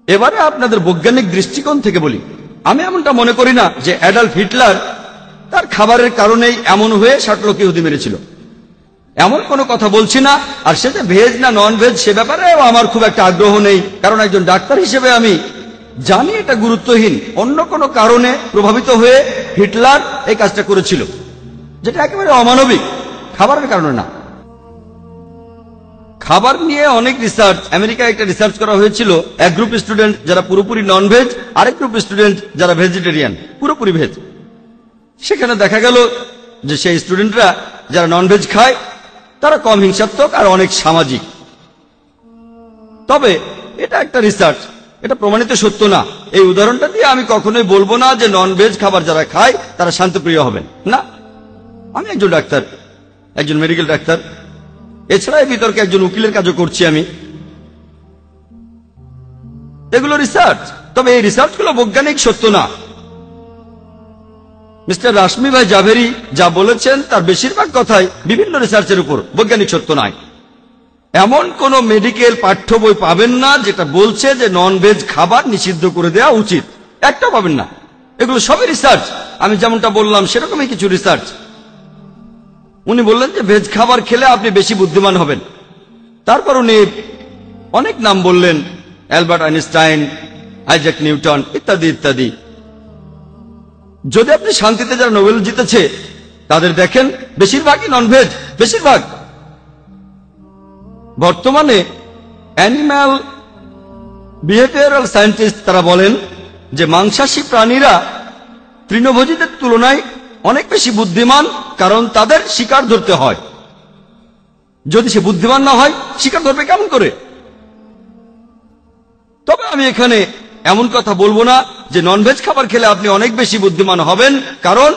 এবারে আপনাদের বৈজ্ঞানিক দৃষ্টিকোণ থেকে বলি, আমি এমনটা মনে করি না যে অ্যাডলফ হিটলার তার খাবারের কারণেই এমন হয়ে ৬০ লক্ষ ইহুদি মেরেছিল, এমন কোনো কথা বলছি না। আর সেটা ভেজ না নন ভেজ সে ব্যাপারে আমার খুব একটা আগ্রহ নেই, কারণ একজন ডাক্তার হিসেবে আমি জানি এটা গুরুত্বহীন। অন্য কোনো কারণে প্রভাবিত হয়ে হিটলার এই কাজটা করেছিল, যেটা একেবারে অমানবিক, খাবারের কারণে না। খাবার নিয়ে অনেক রিসার্চ, আমেরিকায় একটা রিসার্চ করা হয়েছিল, এক গ্রুপ স্টুডেন্ট যারা পুরোপুরি নন ভেজ, আরেক গ্রুপ স্টুডেন্ট যারা ভেজিটেরিয়ান, পুরোপুরি ভেজ। সেখানে দেখা গেল যে সেই স্টুডেন্টরা যারা নন ভেজ খায় তারা কম হিংসাত্মক আর অনেক সামাজিক। তবে এটা একটা রিসার্চ, এটা প্রমাণিত সত্য না। এই উদাহরণটা দিয়ে আমি কখনোই বলবো না যে নন ভেজ খাবার যারা খায় তারা শান্তপ্রিয় হবেন না। আমি একজন ডাক্তার, একজন মেডিকেল ডাক্তার, এছাড়া এই বিতর্কে একজন উকিলের কাজও করছি আমি। এগুলো রিসার্চ, তবে এই রিসার্চগুলো বৈজ্ঞানিক সত্য না। মিস্টার রাশমি ভাই জাভেরি যা বলেছেন তার বেশিরভাগ কথাই বিভিন্ন রিসার্চের উপর, বৈজ্ঞানিক সত্য নয়। এমন কোন মেডিকেল পাঠ্য বই পাবেন না যেটা বলছে যে নন ভেজ খাবার নিষিদ্ধ করে দেওয়া উচিত, একটা পাবেন না। এগুলো সবই রিসার্চ, আমি যেমনটা বললাম সেরকমই কিছু রিসার্চ। উনি বললেন যে ভেজ খাবার খেলে আপনি বেশি বুদ্ধিমান হবেন, তারপর উনি অনেক নাম বললেন, অ্যালবার্ট আইনস্টাইন, আইজ্যাক নিউটন ইত্যাদি ইত্যাদি। যদি আপনি শান্তিতে যারা নোবেল জিতেছে তাদের দেখেন বেশিরভাগই নন ভেজ, বেশিরভাগ। বর্তমানে অ্যানিম্যাল বিহেভিয়ারাল সায়েন্টিস্ট তারা বলেন যে মাংসাশী প্রাণীরা তৃণভোজীদের তুলনায় অনেক বেশি বুদ্ধিমান, কারণ তাদের শিকার ধরতে হয়। যদি সে বুদ্ধিমান না হয় শিকার ধরবে কেমন করে? তবে আমি এখানে এমন কথা বলবো না যে ননভেজ খাবার খেলে আপনি অনেক বেশি বুদ্ধিমান হবেন, কারণ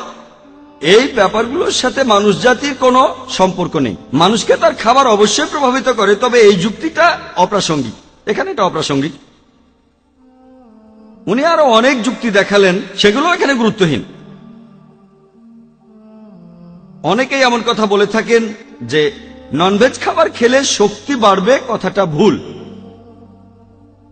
এই ব্যাপারগুলোর সাথে মানুষ জাতির কোনো সম্পর্ক নেই। মানুষকে তার খাবার অবশ্যই প্রভাবিত করে, তবে এই যুক্তিটা অপ্রাসঙ্গিক, এখানে এটা অপ্রাসঙ্গিক। উনি আরো অনেক যুক্তি দেখালেন, সেগুলো এখানে গুরুত্বহীন। অনেকেই এমন কথা বলে থাকেন যে ননভেজ খাবার খেলে শক্তি বাড়বে, কথাটা ভুল।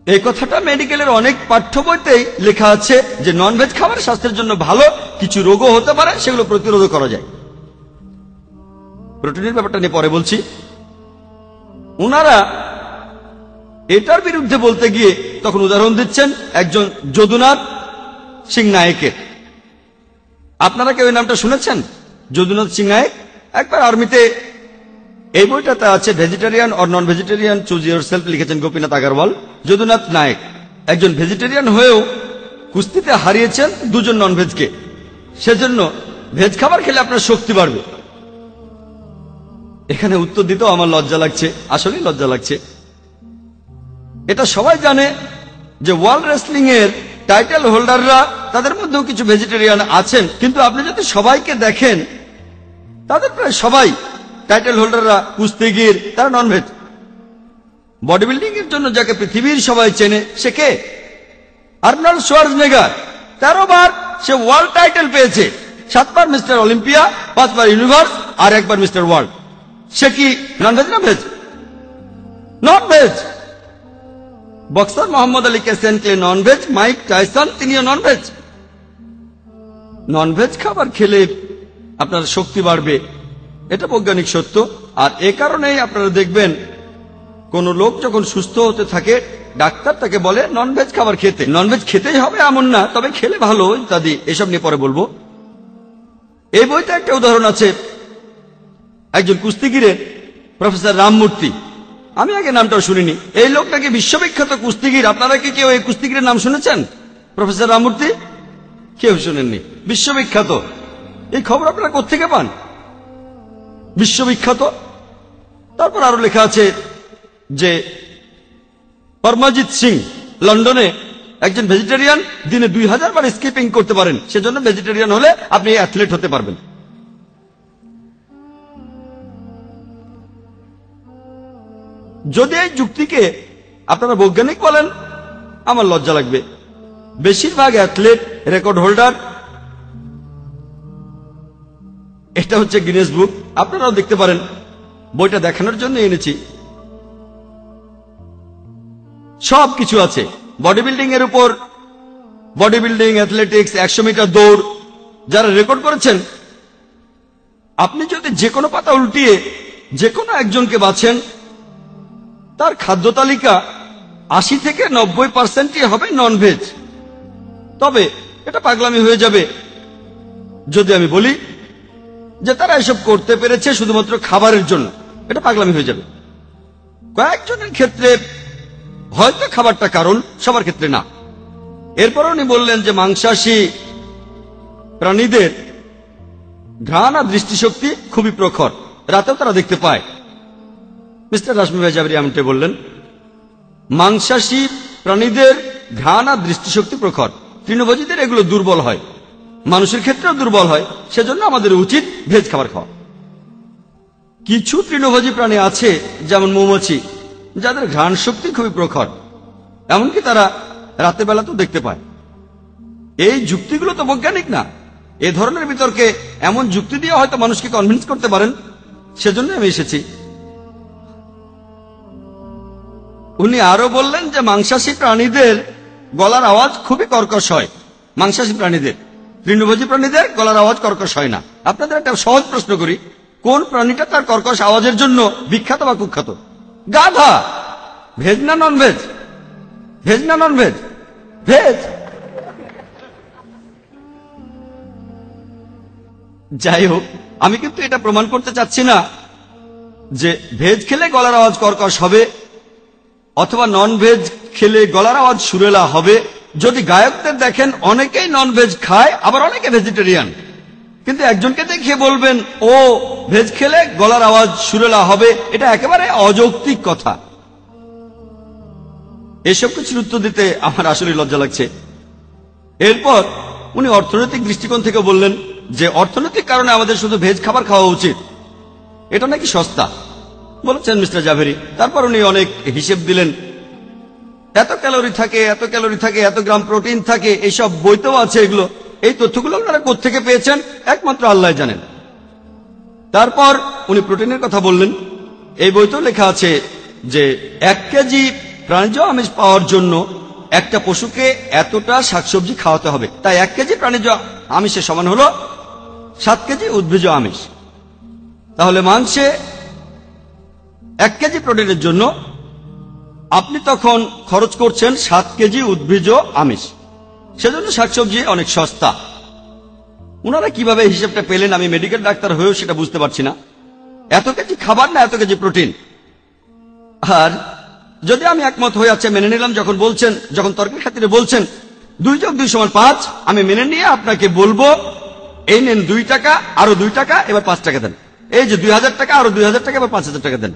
এই কথাটা মেডিকেলের অনেক পাঠ্য বইতেই লেখা আছে যে ননভেজ খাবার স্বাস্থ্যের জন্য ভালো, কিছু রোগও হতে পারে, সেগুলো প্রতিরোধ করা যায়। প্রোটিনের ব্যাপারটা নিয়ে পরে বলছি। উনারা এটার বিরুদ্ধে বলতে গিয়ে তখন উদাহরণ দিচ্ছেন একজন যদুনাথ সিং নায়েকের। আপনারা কেউ এই নামটা শুনেছেন? যদুনাথ সিং নায়েক একবার আর্মিতে, এই বইটাতে আছে vegetarian or non vegetarian choose yourself, লিখেছেন গোপীনাথ আগরওয়াল। যদুনাথ নায়েক একজন ভেজিটেরিয়ান হয়েও কুস্তিতে হারিয়েছেন দুজন নন ভেজকে, সেজন্য ভেজ খাবার খেলে আপনার শক্তি বাড়বে। এখানে উত্তর দিতেও আমার লজ্জা লাগছে, আসলেই লজ্জা লাগছে। এটা সবাই জানে যে ওয়ার্ল্ড রেসলিং এর টাইটেল হোল্ডাররা, তাদের মধ্যেও কিছু ভেজিটেরিয়ান আছেন, কিন্তু আপনি যদি সবাইকে দেখেন তাদের প্রায় সবাই টাইটেল হোল্ডাররা কুস্তিগির, তারা ননভেজ। বডি বিল্ডিং এর জন্য যাকে পৃথিবীর সবাই চেনে সে কে? Arnold Schwarzenegger. 13 বার সে ওয়ার্ল্ড টাইটেল পেয়েছে, 7 বার মিস্টার অলিম্পিয়া, 5 বার ইউনিভার্স, আর 1 বার মিস্টার ওয়ার্ল্ড। সে কি ননভেজ না veg? Non veg. Boxer Muhammad Ali Cassius Clay non veg, Mike Tyson তিনিও ননভেজ। ননভেজ খাবার খেলে আপনার শক্তি বাড়বে, এটা বৈজ্ঞানিক সত্য। আর এ কারণেই আপনারা দেখবেন কোন লোক যখন সুস্থ হতে থাকে ডাক্তার তাকে বলে ননভেজ খাবার খেতে। ননভেজ খেতেই হবে এমন না, তবে খেলে ভালো ইত্যাদি, এসব নিয়ে পরে বলবো। এই বইতে একটা উদাহরণ আছে একজন কুস্তিগিরের, প্রফেসর রামমূর্তি। আমি আগে নামটাও শুনিনি। এই লোকটাকে বিশ্ববিখ্যাত কুস্তিগির। আপনারা কি কেউ এই কুস্তিগিরের নাম শুনেছেন? প্রফেসর রামমূর্তি? কেউ শুনেননি? বিশ্ববিখ্যাত। এই খবর আপনারা কোত্থেকে পান? বিশ্ববিখ্যাত। তারপর আরো লেখা আছে যে পরমজিৎ সিং লন্ডনে একজন ভেজিটেরিয়ান, দিনে 2000 বার স্কিপিং করতে পারেন, সেজন্য ভেজিটেরিয়ান হলে আপনি অ্যাথলেট হতে পারবেন। যদি এই যুক্তিকে আপনারা বৈজ্ঞানিক বলেন আমার লজ্জা লাগবে। বেশিরভাগ অ্যাথলেট, রেকর্ড হোল্ডার, এটা হচ্ছে গিনেস বুক, আপনারাও দেখতে পারেন। বইটা দেখানোর জন্য এনেছি, সব কিছু আছে। বডি বিল্ডিং এর উপর, বডি বিল্ডিং, অ্যাথলেটিক্স, 100 মিটার দৌড় যারা রেকর্ড করেছেন, আপনি যদি যে কোনো পাতা উল্টিয়ে যে কোনো একজনকে বাছেন, তার খাদ্য তালিকা 80 থেকে 90% হবে ননভেজ। তবে এটা পাগলামি হয়ে যাবে যদি আমি বলি যে তারা এসব করতে পেরেছে শুধুমাত্র খাবারের জন্য। এটা পাগলামি হয়ে যাবে। কয়েকজনের ক্ষেত্রে হয়তো খাবারটা কারণ, সবার ক্ষেত্রে না। এরপর উনি বললেন যে মাংসাশী প্রাণীদের ঘ্রাণ আর দৃষ্টিশক্তি খুবই প্রখর, রাতেও তারা দেখতে পায়। মিস্টার রাশমি ভাই জাবেরি এমনটাই বললেন। মাংসাশী প্রাণীদের ঘ্রাণ আর দৃষ্টিশক্তি প্রখর, তৃণভোজীদের এগুলো দুর্বল হয়, মানুষের ক্ষেত্রেও দুর্বল হয়। সেজন্য আমাদের উচিত ভেজ খাবার খাওয়া। কিছু তৃণভোজী প্রাণী আছে যেমন মৌমাছি, যাদের ঘ্রাণ শক্তি খুবই প্রখর, এমনকি তারা রাতের বেলাতেও দেখতে পায়। এই যুক্তিগুলো তো বৈজ্ঞানিক না। এ ধরনের বিতর্কে এমন যুক্তি দিয়ে হয়তো মানুষকে কনভিন্স করতে পারেন, সেজন্য আমি এসেছি। উনি আরো বললেন যে মাংসাশী প্রাণীদের গলার আওয়াজ খুবই কর্কশ হয়। মাংসাশী প্রাণীদের, তৃণভোজী প্রাণীদের গলার আওয়াজ কর্কশ হয় না। আপনাদের একটা সহজ প্রশ্ন করি, কোন প্রাণীটা তার কর্কশ আওয়াজের জন্য বিখ্যাত বা কুখ্যাত? গাধা। ভেজ না নন ভেজ? ভেজ না নন ভেজ? ভেজ। যাই হোক, আমি কিন্তু এটা প্রমাণ করতে চাচ্ছি না যে ভেজ খেলে গলার আওয়াজ কর্কশ হবে অথবা নন ভেজ খেলে গলার আওয়াজ সুরেলা হবে। যদি গায়কদের দেখেন, অনেকেই নন ভেজ খায়, আবার অনেকে ভেজিটেরিয়ান, কিন্তু একজনকে দেখিয়ে বলবেন ও ভেজ খেলে গলার আওয়াজ সুরেলা হবে, এটা একেবারে অযৌক্তিক কথা। এসব কিছুর উত্তর দিতে আমার আসলে লজ্জা লাগছে। এরপর উনি অর্থনৈতিক দৃষ্টিকোণ থেকে বললেন যে অর্থনৈতিক কারণে আমাদের শুধু ভেজ খাবার খাওয়া উচিত, এটা নাকি সস্তা বলেছেন মিস্টার জাভেরি। তারপর উনি অনেক হিসেব দিলেন, এত ক্যালোরি থাকে, এত ক্যালোরি থাকে, এত গ্রাম প্রোটিন থাকে, এইসব বইতেও আছে। এগুলো, এই তথ্যগুলো আপনারা কোত্থেকে পেয়েছেন একমাত্র আল্লাহ জানেন। তারপর উনি প্রোটিনের কথা বললেন। এই বইতেও লেখা আছে যে 1 কেজি প্রাণীজ আমিষ পাওয়ার জন্য একটা পশুকে এতটা শাকসবজি খাওয়াতে হবে। তাই 1 কেজি প্রাণীজ আমিষের সমান হলো 7 কেজি উদ্ভিজ আমিষ। তাহলে মাংসে 1 কেজি প্রোটিনের জন্য আপনি তখন খরচ করছেন 7 কেজি উদ্ভিজ আমিষ। সেজন্য শাকসবজি অনেক সস্তা। ওনারা কিভাবে হিসেবটা পেলেন আমি মেডিকেল ডাক্তার হয়েও সেটা বুঝতে পারছি না। এত কেজি খাবার না এত কেজি প্রোটিন। আর যদি আমি একমত হয়ে আছে মেনে নিলাম, যখন তর্কের খাতিরে বলছেন 2 + 2 = 5, আমি মেনে নিয়ে আপনাকে বলবো এই নেন 2 টাকা, আরো 2 টাকা, এবার 5 টাকা দেন। এই যে 2000 টাকা, আরো 2000 টাকা, এবার 5000 টাকা দেন।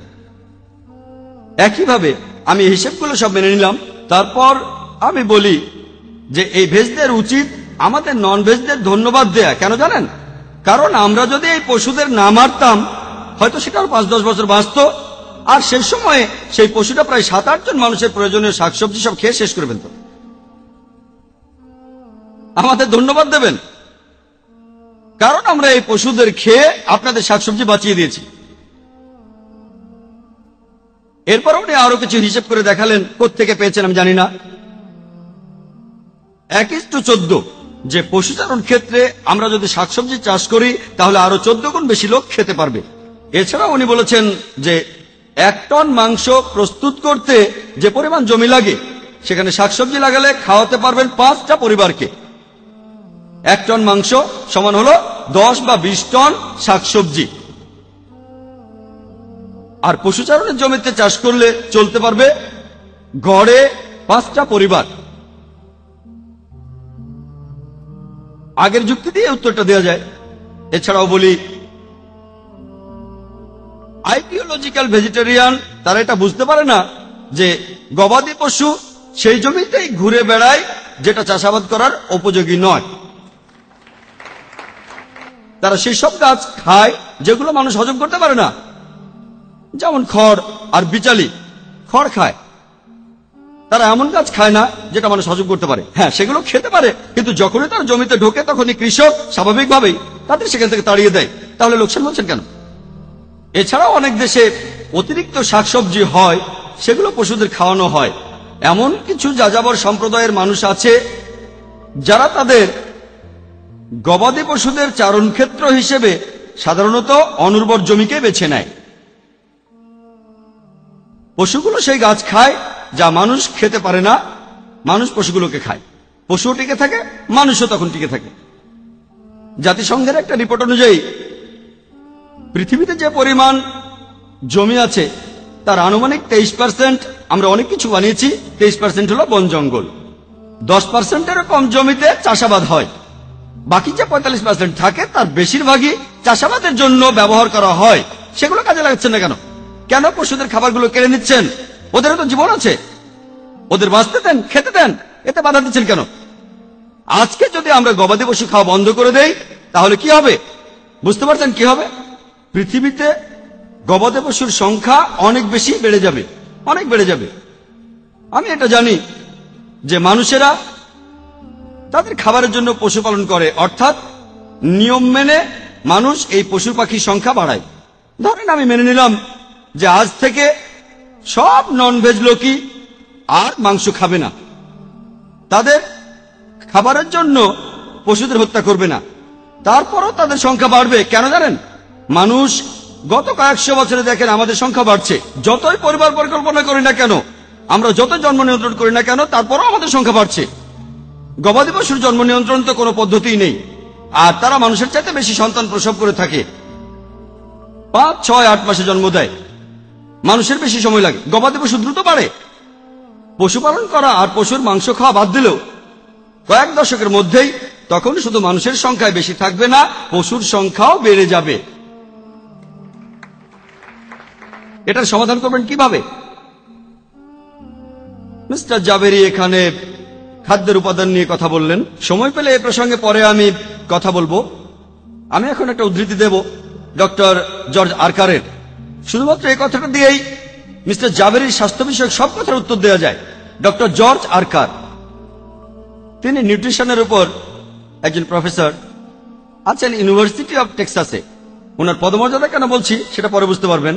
একইভাবে আমি হিসেবগুলো সব মেনে নিলাম। তারপর আমি বলি যে এই ভেজদের উচিত আমাদের নন ভেজদের ধন্যবাদ দেয়া। কেন জানেন? কারণ আমরা যদি এই পশুদের না মারতাম, হয়তো সেটা 5-10 বছর বাঁচত, আর সেই সময়ে সেই পশুটা প্রায় 7-8 জন মানুষের প্রয়োজনীয় শাকসবজি সব খেয়ে শেষ করে ফেলত। আমাদের ধন্যবাদ দেবেন, কারণ আমরা এই পশুদের খেয়ে আপনাদের শাকসবজি বাঁচিয়ে দিয়েছি। এরপর উনি আরো কিছু হিসেব করে দেখালেন, কোত্থেকে পেয়েছেন আমি জানি না। 1:14, যে পশুচারণ ক্ষেত্রে আমরা যদি শাকসবজি চাষ করি তাহলে আরো 14 গুণ বেশি লোক খেতে পারবে। এছাড়া উনি বলেছেন যে 1 টন মাংস প্রস্তুত করতে যে পরিমাণ জমি লাগে, সেখানে শাকসবজি লাগালে খাওয়াতে পারবেন 5টা পরিবারকে। 1 টন মাংস সমান হলো 10 বা 20 টন শাকসবজি। আর পশুচারণের জমিতে চাষ করলে চলতে পারবে গড়ে 5টা পরিবার। আগের যুক্তি দিয়ে উত্তরটা দেওয়া যায়। এছাড়াও বলি, আইডিওলজিক্যাল ভেজিটেরিয়ান তারা এটা বুঝতে পারে না যে গবাদি পশু সেই জমিতেই ঘুরে বেড়ায় যেটা চাষাবাদ করার উপযোগী নয়। তারা সেই সব গাছ খায় যেগুলো মানুষ হজম করতে পারে না, যেমন খড় আর বিচালি। খড় খায়, তারা এমন গাছ খায় না যেটা মানুষ হজম করতে পারে। হ্যাঁ, সেগুলো খেতে পারে, কিন্তু যখনই তার জমিতে ঢোকে তখনই কৃষক স্বাভাবিকভাবেই তাদের সেখান থেকে তাড়িয়ে দেয়। তাহলে লোকসান বলছেন কেন? এছাড়াও অনেক দেশে অতিরিক্ত শাকসবজি হয়, সেগুলো পশুদের খাওয়ানো হয়। এমন কিছু যাযাবর সম্প্রদায়ের মানুষ আছে যারা তাদের গবাদি পশুদের চারণ ক্ষেত্র হিসেবে সাধারণত অনুর্বর জমিকে বেছে নেয়। পশুগুলো সেই গাছ খায় যা মানুষ খেতে পারে না, মানুষ পশুগুলোকে খায়, পশুও টিকে থাকে, মানুষও তখন টিকে থাকে। জাতিসংঘের একটা রিপোর্ট অনুযায়ী পৃথিবীতে যে পরিমাণ জমি আছে তার আনুমানিক 23% আমরা অনেক কিছু বানিয়েছি, 23% হলো বন জঙ্গল। 10%-এরও কম জমিতে চাষাবাদ হয়। বাকি যে 45% থাকে তার বেশিরভাগই চাষাবাদের জন্য ব্যবহার করা হয়। সেগুলো কাজে লাগাচ্ছেন না কেন? কেন পশুদের খাবারগুলো কেড়ে নিচ্ছেন? ওদেরও তো জীবন আছে, ওদের বাঁচতে দেন, খেতে দেন, এতে বাধা দিচ্ছেন কেন? আজকে যদি আমরা গবাদি পশু খাওয়া বন্ধ করে দেই তাহলে কি হবে? বুঝতে পারছেন কি হবে? পৃথিবীতে গবাদি পশুর সংখ্যা অনেক বেশি বেড়ে যাবে, অনেক বেড়ে যাবে। আমি এটা জানি যে মানুষেরা তাদের খাবারের জন্য পশুপালন করে, অর্থাৎ নিয়ম মেনে মানুষ এই পশু পাখির সংখ্যা বাড়ায়। ধরেন আমি মেনে নিলাম যে আজ থেকে সব ননভেজ লোকই আর মাংস খাবে না, তাদের খাবারের জন্য পশুদের হত্যা করবে না। তারপরও তাদের সংখ্যা বাড়বে। কেন জানেন? মানুষ গত কয়েকশো বছরে দেখেন আমাদের সংখ্যা বাড়ছে। যতই পরিবার পরিকল্পনা করি না কেন, আমরা যত জন্ম নিয়ন্ত্রণ করি না কেন, তারপরও আমাদের সংখ্যা বাড়ছে। গবাদি পশুর জন্ম নিয়ন্ত্রণ তো কোনো পদ্ধতিই নেই, আর তারা মানুষের চাইতে বেশি সন্তান প্রসব করে থাকে। 5, 6, 8 মাসে জন্ম দেয়, মানুষের বেশি সময় লাগে। গবাদি পশু দ্রুত বাড়ে। পশুপালন করা আর পশুর মাংস খাওয়া বাদ দিলেও কয়েক দশকের মধ্যেই তখন শুধু মানুষের সংখ্যায় বেশি থাকবে না, পশুর সংখ্যাও বেড়ে যাবে। এটার সমাধান করবেন কিভাবে? মিস্টার জাবেরি এখানে খাদ্যের উপাদান নিয়ে কথা বললেন। সময় পেলে এ প্রসঙ্গে পরে আমি কথা বলবো। আমি এখন একটা উদ্ধৃতি দেব ডক্টর জর্জ আরকারের। শুধুমাত্র এই কথাটা দিয়েই মিস্টার জাবেরির স্বাস্থ্য বিষয়ক সব কথার উত্তর দেওয়া যায়। ডক্টর জর্জ আরকার, তিনি নিউট্রিশনের উপর একজন প্রফেসর আছেন ইউনিভার্সিটি অফ টেক্সাসে। ওনার পদমর্যাদা কেন বলছি সেটা পরে বুঝতে পারবেন।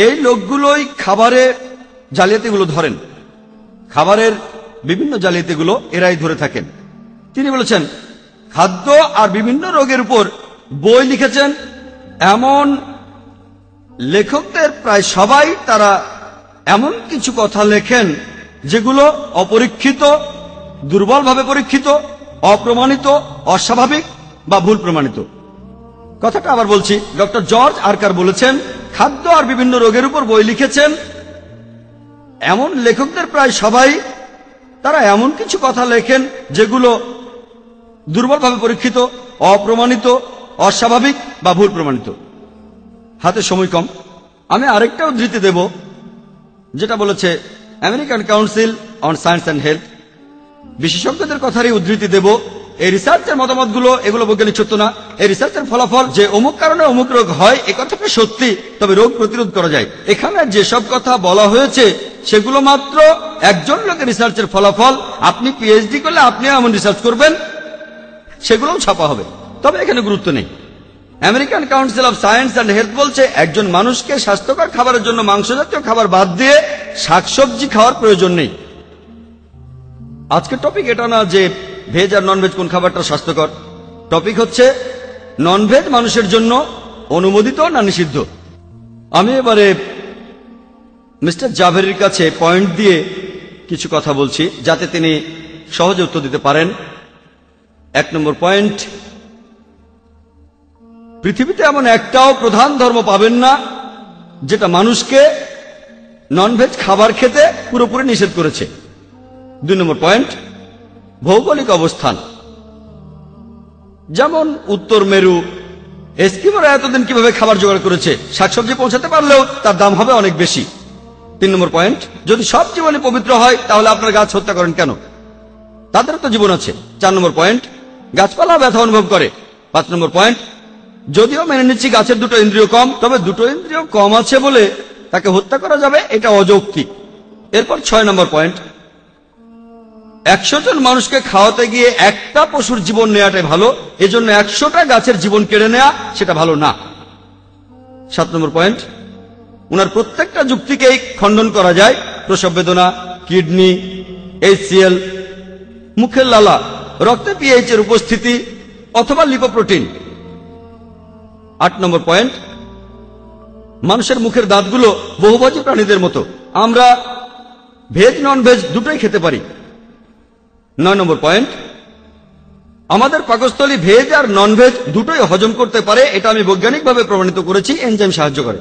এই লোকগুলোই খাবারে জালিয়াতিগুলো ধরেন, খাবারের বিভিন্ন জালিয়াতিগুলো এরাই ধরে থাকেন। তিনি বলেছেন খাদ্য আর বিভিন্ন রোগের উপর বই লিখেছেন এমন লেখকদের প্রায় সবাই তারা এমন কিছু কথা লেখেন যেগুলো অপরীক্ষিত, দুর্বলভাবে পরীক্ষিত, অপ্রমাণিত, অস্বাভাবিক বা ভুল প্রমাণিত। কথাটা আবার বলছি, ডক্টর জর্জ আরকার বলেছেন খাদ্য আর বিভিন্ন রোগের উপর বই লিখেছেন এমন লেখকদের প্রায় সবাই তারা এমন কিছু কথা লেখেন যেগুলো দুর্বলভাবে পরীক্ষিত, অপ্রমাণিত, অস্বাভাবিক বা ভুল প্রমাণিত। হাতে সময় কম, আমি আরেকটা উদ্ধৃতি দেব যেটা বলেছে American council on science and health. বিশেষজ্ঞদের কথারই উদ্ধৃতি দেব। এই রিসার্চের মতামতগুলো এগুলো বৈজ্ঞানিক সত্য না। এই রিসার্চের ফলাফল যে অমুক কারণে অমুক রোগ হয় এ কথাটা সত্যি, তবে রোগ প্রতিরোধ করা যায়। এখানে যেসব কথা বলা হয়েছে সেগুলো মাত্র একজন লোকের রিসার্চের ফলাফল। আপনি পিএইচডি করলে আপনিও এমন রিসার্চ করবেন, সেগুলোও ছাপা হবে, তবে এখানে গুরুত্ব নেই। American council of science and health বলছে একজন মানুষকে স্বাস্থ্যকর খাবারের জন্য মাংস জাতীয় খাবার বাদ দিয়ে শাকসবজি খাওয়ার প্রয়োজন নেই। আজকের টপিক এটা না যে ভেজ আর ননভেজ কোন খাবারটা স্বাস্থ্যকর। টপিক হচ্ছে ননভেজ মানুষের জন্য অনুমোদিত না নিষিদ্ধ। আমি এবারে মিস্টার জাভেরির কাছে পয়েন্ট দিয়ে কিছু কথা বলছি যাতে তিনি সহজে উত্তর দিতে পারেন। 1 নম্বর পয়েন্ট, পৃথিবীতে এমন একটাও প্রধান ধর্ম পাবেন না যেটা মানুষকে ননভেজ খাবার খেতে পুরোপুরি নিষেধ করেছে। 2 নম্বর পয়েন্ট, ভৌগোলিক অবস্থান। যেমন উত্তর মেরু, এস্কিমোরা এতদিন কিভাবে খাবার জোগাড় করেছে, শাকসবজি পৌঁছাতে পারলেও তার দাম হবে অনেক বেশি। 3 নম্বর পয়েন্ট, যদি সব জীবনে পবিত্র হয় তাহলে আপনার গাছ হত্যা করেন কেন? তাদেরও তো জীবন আছে। 4 নম্বর পয়েন্ট, গাছপালা ব্যথা অনুভব করে। 5 নম্বর পয়েন্ট, যদিও মেনে নিচ্ছি গাছের 2টো ইন্দ্রিয় কম, তবে 2টো ইন্দ্রিয় কম আছে বলে তাকে হত্যা করা যাবে এটা অযৌক্তিক। এরপর 6 নম্বর পয়েন্ট, 100 জন মানুষকে খাওয়াতে গিয়ে একটা পশুর জীবন নেওয়াটাই ভালো, এজন্য 100টা গাছের জীবন কেড়ে নেওয়া সেটা ভালো না। 7 নম্বর পয়েন্ট, ওনার প্রত্যেকটা যুক্তিকেই খণ্ডন করা যায়। প্রসব বেদনা, কিডনি, HCl, মুখের লালা, রক্তে পিএইচ এর উপস্থিতি অথবা লিপোপ্রোটিন। 8 নম্বর পয়েন্ট, মানুষের মুখের দাঁতগুলো বহুভোজী প্রাণীদের মতো, আমরা ভেজ নন ভেজ দুটোই খেতে পারি। 9 নম্বর পয়েন্ট, আমাদের পাকস্থলী ভেজ আর নন ভেজ দুটোই হজম করতে পারে, এটা আমি বৈজ্ঞানিকভাবে প্রমাণিত করেছি, এনজাইম সাহায্য করে।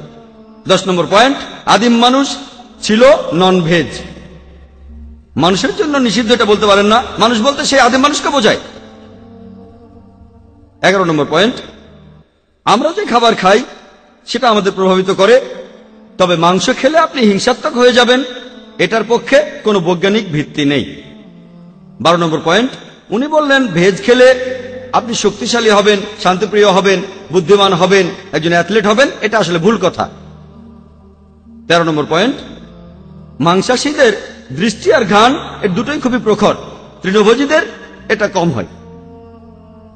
10 নম্বর পয়েন্ট, আদিম মানুষ ছিল নন ভেজ। মানুষের জন্য নিষিদ্ধ এটা বলতে পারেন না, মানুষ বলতে সেই আদিম মানুষকে বোঝায়। 11 নম্বর পয়েন্ট, আমরা যে খাবার খাই সেটা আমাদের প্রভাবিত করে, তবে মাংস খেলে আপনি হিংসাত্মক হয়ে যাবেন এটার পক্ষে কোনো বৈজ্ঞানিক ভিত্তি নেই। 12 নম্বর পয়েন্ট, উনি বললেন ভেজ খেলে আপনি শক্তিশালী হবেন, শান্তিপ্রিয় হবেন, বুদ্ধিমান হবেন, একজন অ্যাথলেট হবেন, এটা আসলে ভুল কথা। 13 নম্বর পয়েন্ট, মাংসাশীদের দৃষ্টি আর ঘ্রাণ এর দুটোই খুবই প্রখর, তৃণভোজীদের এটা কম হয়।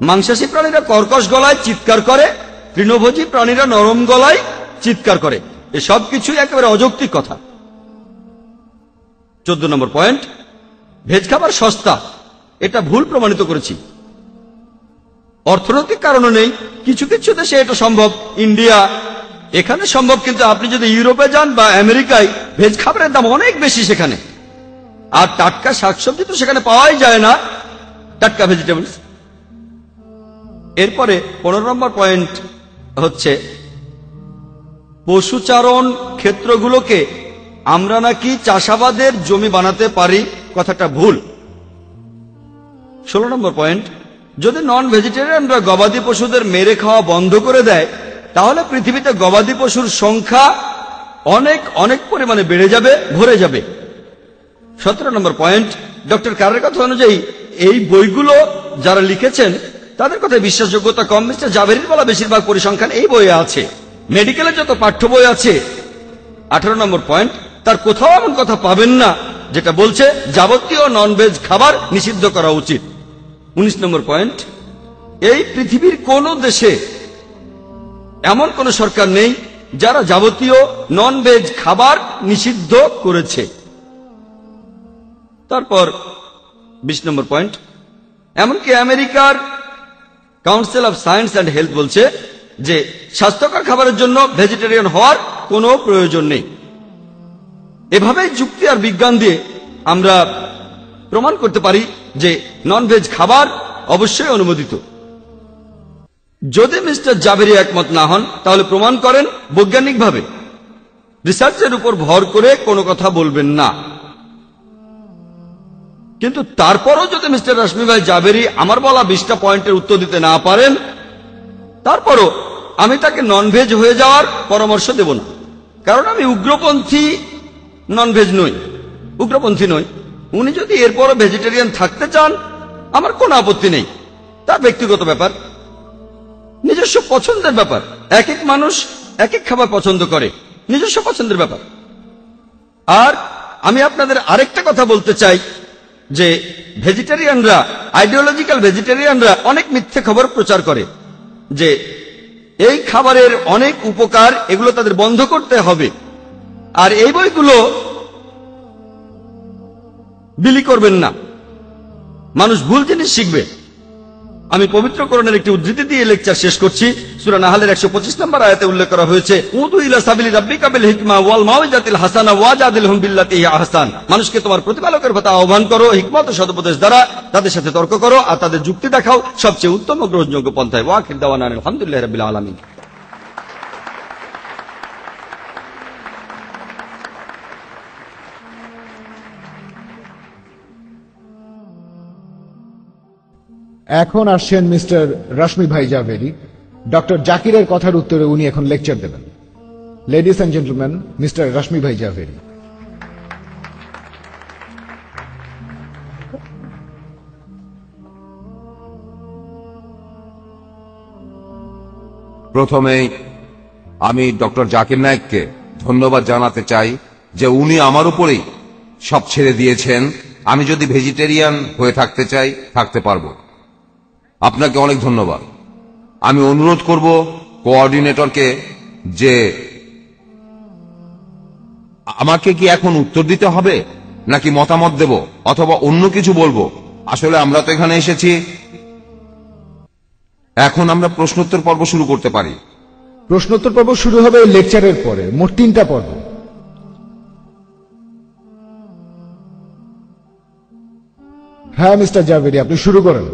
মাংসাশী প্রাণীরা কর্কশ গলায় চিৎকার করে, তৃণভোজী প্রাণীরা নরম গলায় চিৎকার করে, এসব কিছুই একেবারে অযৌক্তিক কথা। 14 নম্বর পয়েন্ট, ভেজ খাবার সস্তা, এটা ভুল প্রমাণিত করেছি। অর্থনৈতিক কারণও নেই, কিছু কিছু দেশে এটা সম্ভব, ইন্ডিয়া এখানে সম্ভব, কিন্তু আপনি যদি ইউরোপে যান বা আমেরিকায় ভেজ খাবারের দাম অনেক বেশি সেখানে, আর টাটকা শাকসবজি তো সেখানে পাওয়াই যায় না, টাটকা ভেজিটেবলস। এরপরে 15 নম্বর পয়েন্ট হচ্ছে পশুচারণ ক্ষেত্রগুলোকে আমরা নাকি চাষাবাদের জমি বানাতে পারি, কথাটা ভুল। 16 নম্বর পয়েন্ট, যদি নন ভেজিটেরিয়ানরা গবাদি পশুদের মেরে খাওয়া বন্ধ করে দেয় তাহলে পৃথিবীতে গবাদি পশুর সংখ্যা অনেক অনেক পরিমাণে বেড়ে যাবে, ভরে যাবে। 17 নম্বর পয়েন্ট, ডক্টর কারের কথা অনুযায়ী এই বইগুলো যারা লিখেছেন তাদের কথায় বিশ্বাসযোগ্যতা কম। মিস্টার জাভেরির বলা বেশিরভাগ পরিসংখ্যান এই বইয়ে আছে। মেডিকেলে যত পাঠ্য বই আছে, 18 নম্বর পয়েন্ট, তার কোথাও এমন কথা পাবেন না যেটা বলছে যাবতীয় ননভেজ খাবার নিষিদ্ধ করা উচিত। 19 নম্বর পয়েন্ট, এই পৃথিবীর কোন দেশে এমন কোন সরকার নেই যারা যাবতীয় ননভেজ খাবার নিষিদ্ধ করেছে। তারপর 20 নম্বর পয়েন্ট, এমনকি আমেরিকার council of science and health বলছে যে স্বাস্থ্যকর খাবারের জন্য ভেজিটেরিয়ান হওয়ার কোনো প্রয়োজন নেই। এভাবেই যুক্তি আর বিজ্ঞান দিয়ে আমরা প্রমাণ করতে পারি যে ননভেজ খাবার অবশ্যই অনুমোদিত। যদি মিস্টার জাভেরি একমত না হন তাহলে প্রমাণ করেন বৈজ্ঞানিকভাবে, রিসার্চের উপর ভর করে কোনো কথা বলবেন না। কিন্তু তারপরও যদি মিস্টার রাশমি ভাই জাভেরি আমার বলা 20টা পয়েন্টের উত্তর দিতে না পারেন, তারপরও আমি তাকে ননভেজ হয়ে যাওয়ার পরামর্শ দেব না, কারণ আমি উগ্রপন্থী ননভেজ নই, উগ্রপন্থী নই। উনি যদি এরপরও ভেজিটেরিয়ান থাকতে চান আমার কোনো আপত্তি নেই, তার ব্যক্তিগত ব্যাপার, নিজস্ব পছন্দের ব্যাপার। এক এক মানুষ এক এক খাবার পছন্দ করে, নিজস্ব পছন্দের ব্যাপার। আর আমি আপনাদের আরেকটা কথা বলতে চাই যে ভেজিটেরিয়ানরা, আইডিওলজিক্যাল ভেজিটেরিয়ানরা অনেক মিথ্যে খবর প্রচার করে যে এই খাবারের অনেক উপকার, এগুলো তাদের বন্ধ করতে হবে। আর এই বইগুলো বিলি করবেন না, মানুষ ভুল জিনিস শিখবে। আমি পবিত্র কোরআনের একটি উদ্ধৃতি দিয়ে লেকচার শেষ করছি। সূরা নাহলের 125 নম্বর আয়াতে উল্লেখ করা হয়েছে, উদু ইলা সাবিলি রাব্বিকা বিল হিকমা ওয়াল মাউইজাতিল হাসানা ওয়াজাদিলহুম বিল্লাতি হিয়া আহসান। মানুষকে তোমার প্রতিপালকের কথা আহ্বান করো, হিকমত ও সদুপদেশ দ্বারা তাদের সাথে তর্ক করো আর তাদের যুক্তি দেখাও সবচেয়ে উত্তম ও গ্রহণযোগ্য পন্থায়। ওয়া আখির দাওয়ানা আলহামদুলিল্লাহি রাব্বিল আলামিন। এখন আসছেন মিস্টার রশ্মি ভাই জাভেরি। ডক্টর জাকিরের কথার উত্তরে উনি এখন লেকচার দেবেন। লেডিস এন্ড জেন্টলম্যান, মিস্টার রশ্মি ভাই জাভেরি। প্রথমেই আমি ডক্টর জাকির নায়েককে ধন্যবাদ জানাতে চাই যে উনি আমার উপরেই সব ছেড়ে দিয়েছেন। আমি যদি ভেজিটেরিয়ান হয়ে থাকতে চাই থাকতে পারবো। আপনাকে অনেক ধন্যবাদ। আমি অনুরোধ করব কোঅর্ডিনেটরকে যে আমাকে কি এখন উত্তর দিতে হবে নাকি মতামত দেব অথবা অন্য কিছু বলবো? আসলে আমরা তো এখানে এসেছি, এখন আমরা প্রশ্নোত্তর পর্ব শুরু করতে পারি। প্রশ্নোত্তর পর্ব শুরু হবে এই লেকচারের পরে, মোট 3টা পর্ব। হ্যাঁ মিস্টার জাভেরি, আপনি শুরু করেন।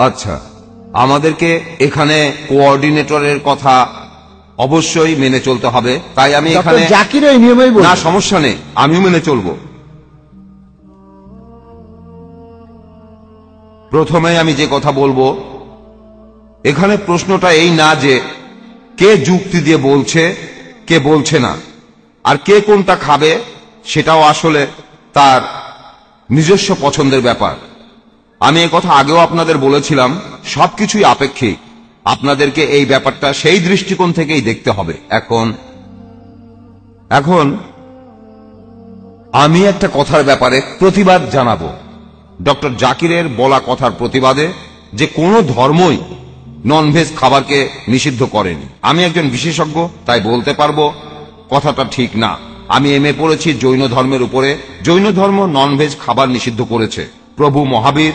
আচ্ছা, আমাদেরকে এখানে কোঅর্ডিনেটরের কথা অবশ্যই মেনে চলতে হবে, তাই আমি এখানে ডক্টর জাকির এই নিয়মেই বলছেন। না, সমস্যা নেই, আমিও মেনে চলবো। প্রথমে আমি যে কথা বলবো, এখানে প্রশ্নটা এই না যে কে যুক্তি দিয়ে বলছে কে বলছে না, আর কে কোনটা খাবে সেটাও আসলে তার নিজস্ব পছন্দের ব্যাপার। আমি এই কথা আগেও আপনাদের বলেছিলাম, সবকিছুই আপেক্ষিক। আপনাদেরকে এই ব্যাপারটা সেই দৃষ্টিকোণ থেকেই দেখতে হবে। এখন আমি একটা কথার ব্যাপারে প্রতিবাদ জানাবো। ডক্টর জাকিরের বলা কথার প্রতিবাদে যে কোনো ধর্মই ননভেজ খাবারকে নিষিদ্ধ করেনি। আমি একজন বিশেষজ্ঞ, তাই বলতে পারবো কথাটা ঠিক না। আমি এমএ পড়েছি জৈন ধর্মের উপরে। জৈন ধর্ম ননভেজ খাবার নিষিদ্ধ করেছে। প্রভু মহাবীর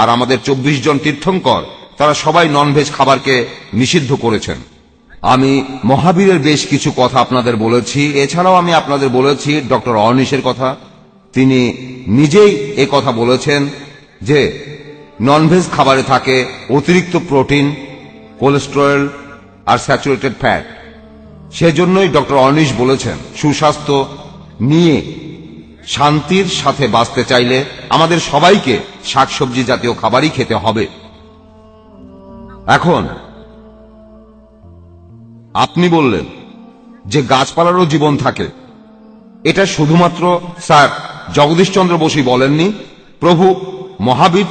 আর আমাদের 24 জন তীর্থঙ্কর, তারা সবাই ননভেজ খাবারকে নিষিদ্ধ করেছেন। আমি মহাবীরের বেশ কিছু কথা আপনাদের বলেছি। এছাড়াও আমি আপনাদের বলেছি ডক্টর অর্নিশের কথা। তিনি নিজেই এ কথা বলেছেন যে ননভেজ খাবারে থাকে অতিরিক্ত প্রোটিন, কোলেস্টেরল আর স্যাচুরেটেড ফ্যাট। সেজন্যই ডক্টর অর্নিশ বলেছেন সুস্বাস্থ্য নিয়ে শান্তির সাথে বাঁচতে চাইলে আমাদের সবাইকে শাকসবজি জাতীয় খাবারই খেতে হবে। এখন আপনি বললেন যে গাছপালারও জীবন থাকে। এটা শুধুমাত্র স্যার জগদীশচন্দ্র বসুই বলেননি, প্রভু মহাবীর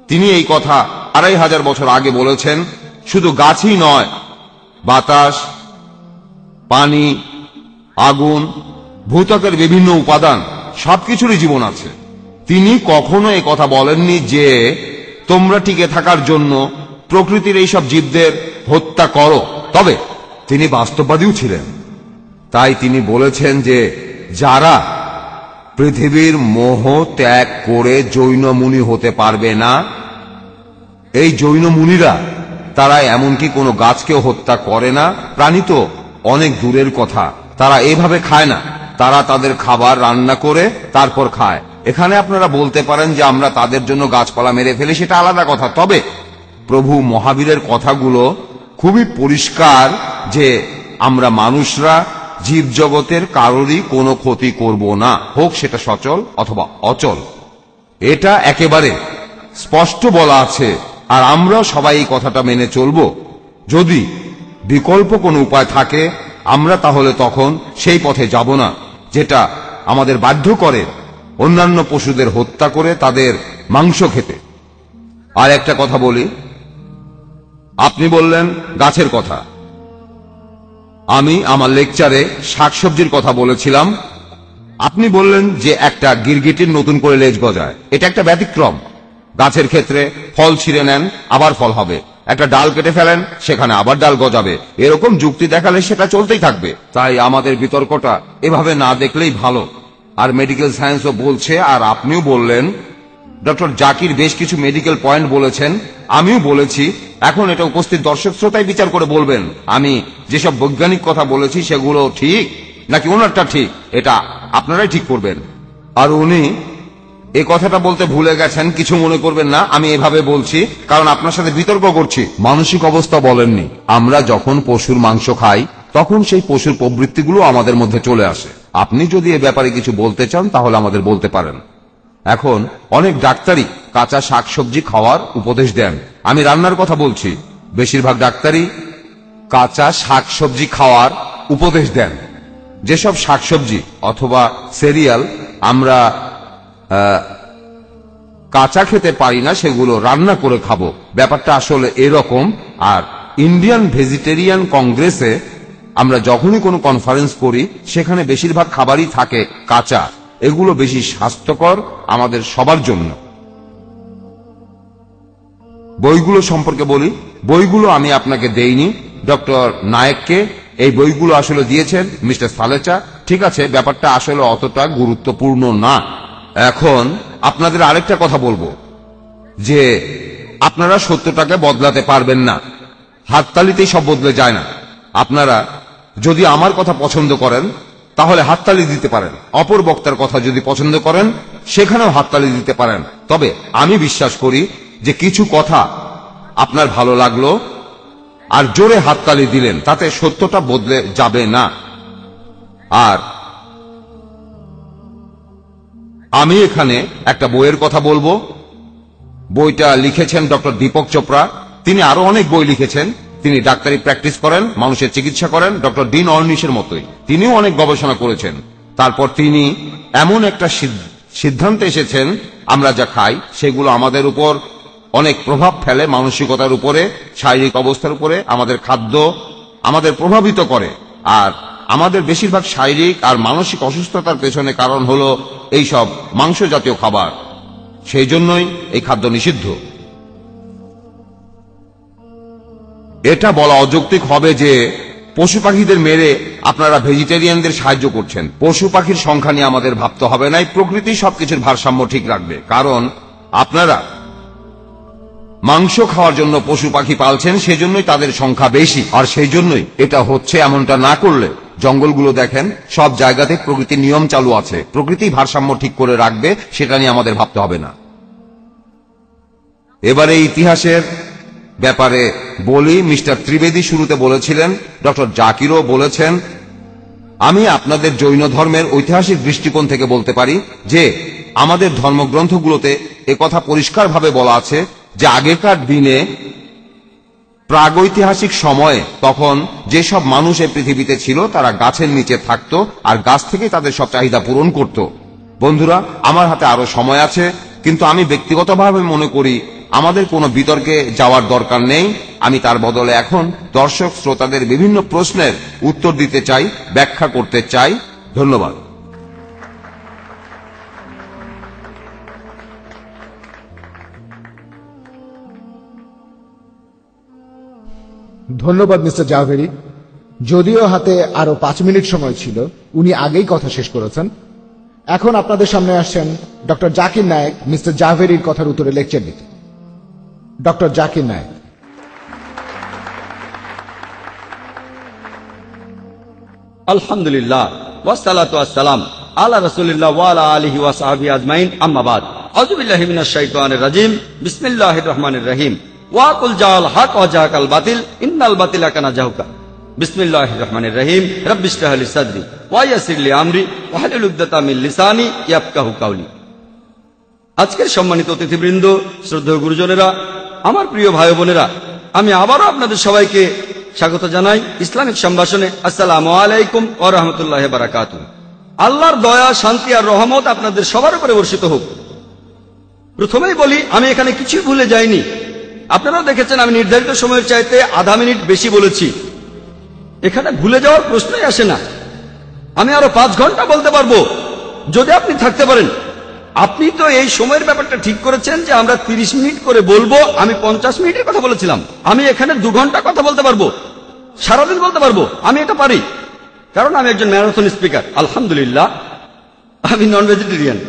তিনি এই কথা 2500 বছর আগে বলেছেন। শুধু গাছই নয়, বাতাস, পানি, আগুন, ভূত্বকের বিভিন্ন উপাদান সবকিছুরই জীবন আছে। তিনি কখনো এই কথা বলেননি যে তোমরা টিকে থাকার জন্য প্রকৃতির এইসব জীবদের হত্যা করো। তবে তিনি বাস্তববাদীও ছিলেন, তাই তিনি বলেছেন যে যারা পৃথিবীর মোহ ত্যাগ করে জৈন মুনি হতে পারবে না, এই জৈন মুনিরা তারা এমনকি কোনো গাছকেও হত্যা করে না। প্রাণী তো অনেক দূরের কথা, তারা এইভাবে খায় না। তারা তাদের খাবার রান্না করে তারপর খায়। এখানে আপনারা বলতে পারেন যে আমরা তাদের জন্য গাছপালা মেরে ফেলি, সেটা আলাদা কথা। তবে প্রভু মহাবীরের কথাগুলো খুবই পরিষ্কার যে আমরা মানুষরা জীবজগতের কারোরই কোনো ক্ষতি করব না, হোক সেটা সচল অথবা অচল। এটা একেবারে স্পষ্ট বলা আছে, আর আমরা সবাই এই কথাটা মেনে চলব। যদি বিকল্প কোনো উপায় থাকে আমরা তাহলে তখন সেই পথে যাব না যেটা আমাদের বাধ্য করে অন্যান্য পশুদের হত্যা করে তাদের মাংস খেতে। আর একটা কথা বলি, আপনি বললেন গাছের কথা। আমি আমার লেকচারে শাকসবজির কথা বলেছিলাম। আপনি বললেন যে একটা গিরগিটির নতুন করে লেজ গজায়, এটা একটা ব্যতিক্রম। গাছের ক্ষেত্রে ফল ছিঁড়ে নেন, আবার ফল হবে। একটা ডাল কেটে ফেলেন, সেখানে আবার ডাল গজাবে। এরকম যুক্তি দেখালে সেটা চলতেই থাকবে। তাই আমাদের বিতর্কটা এভাবে না দেখলেই ভালো। আর মেডিকেল সায়েন্সও বলছে, আর আপনিও বললেন, ডক্টর জাকির বেশ কিছু মেডিকেল পয়েন্ট বলেছেন, আমিও বলেছি। এখন এটা উপস্থিত দর্শক শ্রোতাই বিচার করে বলবেন আমি যেসব বৈজ্ঞানিক কথা বলেছি সেগুলো ঠিক নাকি ওনারটা ঠিক, এটা আপনারাই ঠিক করবেন। আর উনি এই কথাটা বলতে ভুলে গেছেন, কিছু মনে করবেন না, আমি এভাবে বলছি কারণ আপনার সাথে বিতর্ক করছি। মানসিক অবস্থা বলেননি। আমরা যখন পশুর মাংস খাই তখন সেই পশুর প্রবৃত্তিগুলো আমাদের মধ্যে চলে আসে। আপনি যদি এ ব্যাপারে কিছু বলতে চান তাহলে আমাদের বলতে পারেন। এখন অনেক ডাক্তারই কাঁচা শাকসবজি খাওয়ার উপদেশ দেন। আমি রান্নার কথা বলছি, বেশিরভাগ ডাক্তারই কাঁচা শাকসবজি খাওয়ার উপদেশ দেন। যেসব শাকসবজি অথবা সিরিয়াল আমরা কাঁচা খেতে পারি না সেগুলো রান্না করে খাবো। ব্যাপারটা আসলে এরকম। আর ইন্ডিয়ান ভেজিটেরিয়ান কংগ্রেসে আমরা যখনই কোনো কনফারেন্স করি সেখানে বেশিরভাগ খাবারই থাকে কাঁচা। এগুলো বেশি স্বাস্থ্যকর আমাদের সবার জন্য। বইগুলো সম্পর্কে বলি, বইগুলো আমি আপনাকে দেইনি, ডক্টর নায়েককে এই বইগুলো আসলে দিয়েছেন মিস্টার সালেচা। ঠিক আছে, ব্যাপারটা আসলে অতটা গুরুত্বপূর্ণ না। এখন আপনাদের আরেকটা কথা বলবো যে আপনারা সত্যটাকে বদলাতে পারবেন না, হাততালিতেই সব বদলে যায় না। আপনারা যদি আমার কথা পছন্দ করেন তাহলে হাততালি দিতে পারেন, অপর বক্তার কথা যদি পছন্দ করেন সেখানেও হাততালি দিতে পারেন। তবে আমি বিশ্বাস করি যে কিছু কথা আপনার ভালো লাগলো আর জোরে হাততালি দিলেন, তাতে সত্যটা বদলে যাবে না। আর আমি এখানে একটা বইয়ের কথা বলবো। বইটা লিখেছেন ডক্টর দীপক চোপড়া। তিনি আরো অনেক বই লিখেছেন। তিনি ডাক্তারি প্র্যাকটিস করেন, মানুষের চিকিৎসা করেন, ডক্টর ডিন অর্নিশের মতোই। তিনিও অনেক গবেষণা করেছেন। তারপর তিনি এমন একটা সিদ্ধান্তে এসেছেন, আমরা যা খাই সেগুলো আমাদের উপর অনেক প্রভাব ফেলে, মানসিকতার উপরে, শারীরিক অবস্থার উপরে। আমাদের খাদ্য আমাদের প্রভাবিত করে, আর আমাদের বেশিরভাগ শারীরিক আর মানসিক অসুস্থতার পেছনে কারণ হলো এইসব মাংস জাতীয় খাবার। সেই জন্যই এই খাদ্য নিষিদ্ধ। এটা বলা অযৌক্তিক হবে যে পশু পাখিদের মেরে আপনারা ভেজিটেরিয়ানদের সাহায্য করছেন। পশু পাখির সংখ্যা নিয়ে আমাদের ভাবতে হবে না, প্রকৃতি সবকিছুর ভারসাম্য ঠিক রাখবে। কারণ আপনারা মাংস খাওয়ার জন্য পশু পাখি পালছেন, সেজন্যই তাদের সংখ্যা বেশি। আর সেই জন্যই এটা হচ্ছে। এমনটা না করলে জঙ্গলগুলো দেখেন, সব জায়গাতে প্রকৃতির নিয়ম চালু আছে, প্রকৃতি ভারসাম্য ঠিক করে রাখবে, সেটা নিয়ে আমাদের ভাবতে হবে না। এবারে ইতিহাসের ব্যাপারে বলি। মিস্টার ত্রিবেদী শুরুতে বলেছিলেন, ডক্টর জাকিরও বলেছেন। আমি আপনাদের জৈন ধর্মের ঐতিহাসিক দৃষ্টিকোণ থেকে বলতে পারি যে আমাদের ধর্মগ্রন্থগুলোতে একথা পরিষ্কারভাবে বলা আছে যে আগেকার দিনে প্রাগৈতিহাসিক সময়ে তখন যেসব মানুষ এই পৃথিবীতে ছিল তারা গাছের নিচে থাকতো আর গাছ থেকে তাদের সব চাহিদা পূরণ করত। বন্ধুরা, আমার হাতে আরো সময় আছে, কিন্তু আমি ব্যক্তিগতভাবে মনে করি আমাদের কোনো বিতর্কে যাওয়ার দরকার নেই। আমি তার বদলে এখন দর্শক শ্রোতাদের বিভিন্ন প্রশ্নের উত্তর দিতে চাই, ব্যাখ্যা করতে চাই। ধন্যবাদ। ধন্যবাদ মিস্টার জাভেরি। যদিও হাতে আরো 5 মিনিট সময় ছিল, উনি আগেই কথা শেষ করেছেন। এখন আপনাদের সামনে আসছেন ডক্টর জাকির নায়েক মিস্টার জাভেরির কথার উত্তরে লেকচার দিতে। ডক্টর জাকির নায়েক। আলহামদুলিল্লাহ ওয়াসসালাতু ওয়াসসালাম আলা রাসূলিল্লাহ ওয়া আলা আলিহি ওয়া সাহবিহি আজমাইন, আম্মা বাদ। আউযু বিল্লাহি মিনাশ শাইতানির রাজিম। বিসমিল্লাহির রহমানির রহিম। ওয়া কুল জাআল হক ওয়া জাআকাল বাতিল ইন্নাল বাতিলা কানা জাহুকা। বিসমিল্লাহির রহমানির রহিম। রাব্বিশ ইশরাহ লি সাদরি ওয়া ইয়াসসির লি আমরি ওয়াহলুল উকদাতাম মিন লিসানি ইয়াফকাহু কাওলি। আজকের সম্মানিত অতিথিবৃন্দ, শ্রদ্ধেয় গুরুজনেরা, আমার প্রিয় ভাই বোনেরা, আমি আবারও আপনাদের সবাইকে স্বাগত জানাই ইসলামিক সম্ভাষণে। আসসালামু আলাইকুম ওয়া রাহমাতুল্লাহি ওয়া বারাকাতুহু। আল্লাহর দয়া, শান্তি আর রহমত আপনাদের সবার উপরে বর্ষিত হোক। প্রথমেই বলি, আমি এখানে কিছুই ভুলে যাইনি। আপনারাও দেখেছেন আমি নির্ধারিত সময়ের চাইতে আধা মিনিট বেশি বলেছি। এখানে ভুলে যাওয়ার প্রশ্নই আসে না। আমি আরো 5 ঘন্টা বলতে পারবো যদি আপনি থাকতে পারেন। আপনি তো এই সময়ের ব্যাপারটা ঠিক করেছেন যে আমরা 30 মিনিট করে বলবো। আমি 50 মিনিটের কথা বলেছিলাম। আমি এখানে 2 ঘন্টা কথা বলতে পারবো, সারাদিন বলতে পারবো। আমি এটা পারি, কারণ আমি একজন ম্যারাথন স্পিকার। আলহামদুলিল্লাহ, আমি নন ভেজিটেরিয়ান।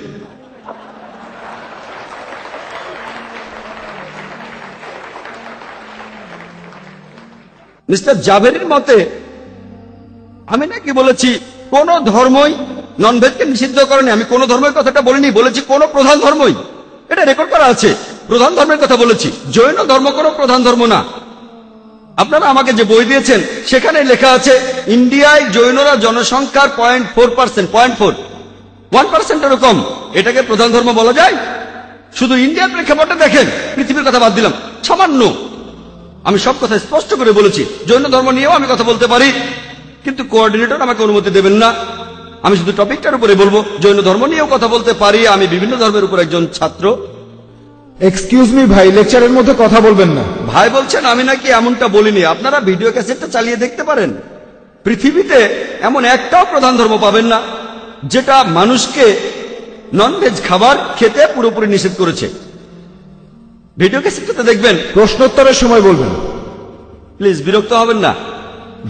মিস্টার জাভেরির মতে আমি নাকি বলেছি কোন ধর্মই ননভেজকে নিষিদ্ধ করেনি। আমি কোন ধর্মের কথাটা বলিনি, বলেছি কোন প্রধান ধর্মই। এটা রেকর্ড করা আছে। প্রধান ধর্মের কথা বলেছি। জৈন ধর্ম কোন প্রধান ধর্ম না। আপনারা আমাকে যে বই দিয়েছেন সেখানে লেখা আছে ইন্ডিয়ায় জৈনরা জনসংখ্যার 0.4%, 0.4, 1% এরও কম। এটাকে প্রধান ধর্ম বলা যায়? শুধু ইন্ডিয়ার প্রেক্ষাপটে দেখেন, পৃথিবীর কথা বাদ দিলাম, সামান্য। আমি সব কথা স্পষ্ট করে বলেছি। জৈন ধর্ম নিয়েও আমি কথা বলতে পারি, কিন্তু কোঅর্ডিনেটর আমাকে অনুমতি দেবেন না। আমি শুধু টপিকটার উপরে বলবো। জৈন ধর্ম নিয়েও কথা বলতে পারি। আমি বিভিন্ন ধর্মের উপর একজন ছাত্র। এক্সকিউজ মি ভাই, লেকচারের মধ্যে কথা বলবেন না। ভাই বলছেন আমি নাকি এমনটা বলিনি। আপনারা ভিডিও ক্যাসেটটা চালিয়ে দেখতে পারেন। পৃথিবীতে এমন একটাও প্রধান ধর্ম পাবেন না যেটা মানুষকে ননভেজ খাবার খেতে পুরোপুরি নিষেধ করেছে। ভিডিও ক্যাসেটটাতে দেখবেন। প্রশ্নোত্তরের সময় বলবেন। প্লিজ বিরক্ত হবেন না।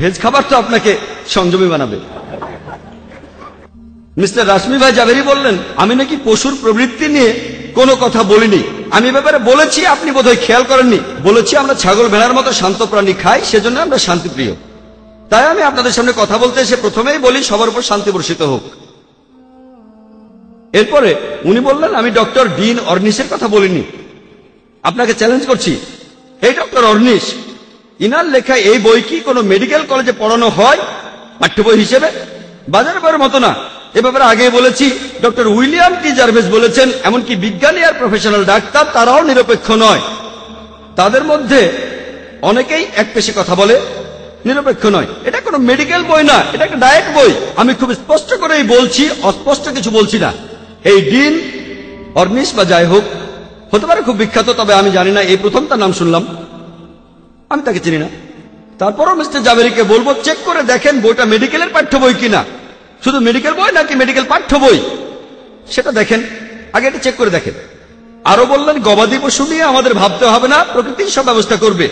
ভেজ খাবার তো আপনাকে সংযমী বানাবে। মিস্টার রাশমি ভাই জাভেরি বললেন আমি নাকি পশুর প্রবৃত্তি নিয়ে কোনো কথা বলিনি। আমি এ ব্যাপারে বলেছি, আপনি বোধহয় খেয়াল করেননি। বলেছি আমরা ছাগল ভেড়ার মতো শান্ত প্রাণী খাই, সেজন্য আমরা শান্তিপ্রিয়। তাই আমি আপনাদের সামনে কথা বলতে এসে প্রথমেই বলি সবার উপর শান্তি বর্ষিত হোক। এরপরে উনি বললেন আমি ডক্টর ডিন অর্নিশের কথা বলিনি। আপনাকে চ্যালেঞ্জ করছি, এই ডক্টর অর্নিশ, ইনার লেখা এই বই কি কোনো মেডিকেল কলেজে পড়ানো হয় পাঠ্য বই হিসেবে? বাজারের বইয়ের মতো না। এ ব্যাপারে আগে বলেছি। ডক্টর উইলিয়াম টি জার্ভেস বলেছেন এমনকি বিজ্ঞানী আর প্রফেশনাল ডাক্তার তারাও নিরপেক্ষ নয়। তাদের মধ্যে অনেকেই এক পেশে কথা বলে, নিরপেক্ষ নয়। এটা কোনো মেডিকেল বই না, এটা একটা ডায়েট বই। আমি খুব স্পষ্ট করেই বলছি, অস্পষ্ট কিছু বলছি না। এই ডিন অর্নিশ বা যাই হোক, হতে পারে খুব বিখ্যাত, তবে আমি জানি না, এই প্রথম তার নাম শুনলাম, আমি তাকে চিনি না। তারপরও মিস্টার জাভেরিকে বলবো চেক করে দেখেন বইটা মেডিকেলের পাঠ্য বই কিনা, শুধু মেডিকেল বই নাকি মেডিকেল পাঠ্য বই সেটা দেখেন, আগে এটা চেক করে দেখেন। আরো বললেন গবাদি পশু নিয়ে আমাদের ভাবতে হবে না, প্রকৃতি সব ব্যবস্থা করবে।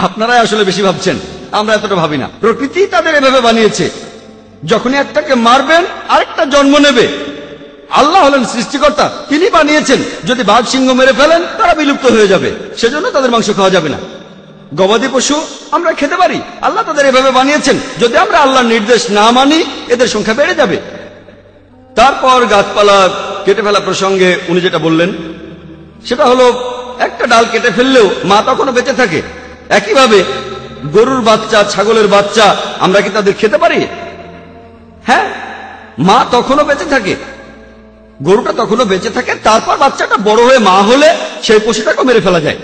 আপনারাই আসলে বেশি ভাবছেন, আমরা এতটা ভাবি না। প্রকৃতি তাদের এভাবে বানিয়েছে, যখনই একটাকে মারবেন আরেকটা জন্ম নেবে। আল্লাহ হলেন সৃষ্টিকর্তা, তিনি বানিয়েছেন। যদি বাঘ সিংহ মেরে ফেলেন তারা বিলুপ্ত হয়ে যাবে, সেজন্য তাদের মাংস খাওয়া যাবে না। গবাদি পশু আমরা খেতে পারি, আল্লাহ তাদের এভাবে বানিয়েছেন। যদি আমরা আল্লাহর নির্দেশ না মানি এদের সংখ্যা বেড়ে যাবে। তারপর গাছপালা কেটে ফেলা প্রসঙ্গে উনি যেটা বললেন সেটা হলো একটা ডাল কেটে ফেললেও মা তখনও বেঁচে থাকে। একইভাবে গরুর বাচ্চা, ছাগলের বাচ্চা, আমরা কি তাদের খেতে পারি? হ্যাঁ, মা তখনও বেঁচে থাকে, গরুটা তখনও বেঁচে থাকে। তারপর বাচ্চাটা বড় হয়ে মা হলে সেই পশুটাকে মেরে ফেলা যায়।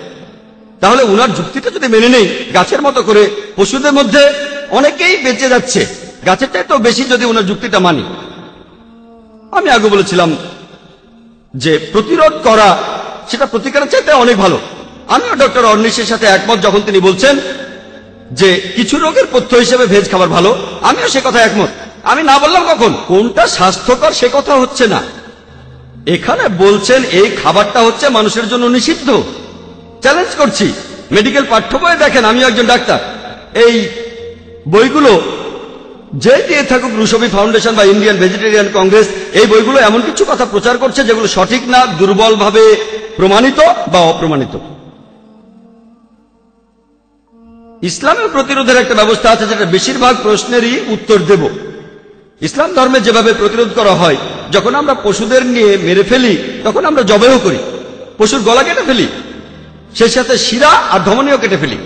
তাহলে উনার যুক্তিটা যদি মেনে নেই, গাছের মতো করে পশুদের মধ্যে অনেকেই বেঁচে যাচ্ছে, গাছের চাইতে বেশি যদি উনার যুক্তিটা মানি। আমি আগে বলেছিলাম যে প্রতিরোধ করা সেটা প্রতিকারের চাইতে অনেক ভালো। আমিও ডক্টর অর্নিশের সাথে একমত যখন তিনি বলছেন যে কিছু রোগের পথ্য হিসেবে ভেজ খাবার ভালো, আমিও সে কথা একমত। আমি না বললাম কখন কোনটা স্বাস্থ্যকর সে কথা হচ্ছে না। এখানে বলছেন এই খাবারটা হচ্ছে মানুষের জন্য নিষিদ্ধ। চ্যালেঞ্জ করছি, মেডিকেল পাঠ্য বই দেখেন, আমিও একজন ডাক্তার। এই বইগুলো যে দিয়ে থাকুক, রুশবি ফাউন্ডেশন বা ইন্ডিয়ান ভেজিটেরিয়ান কংগ্রেস, এই বইগুলো এমন কিছু কথা প্রচার করছে যেগুলো সঠিক না, দুর্বলভাবে প্রমাণিত বা অপ্রমাণিত। ইসলামের প্রতিরোধের একটা ব্যবস্থা আছে যেটা বেশিরভাগ প্রশ্নেরই উত্তর দেব। ইসলাম ধর্মে যেভাবে প্রতিরোধ করা হয়, যখন আমরা পশুদের নিয়ে মেরে ফেলি তখন আমরা জবেহ করি, পশুর গলা কেটে ফেলি, সেই সাথে শিরা আর ধমনীও কেটে ফেলি।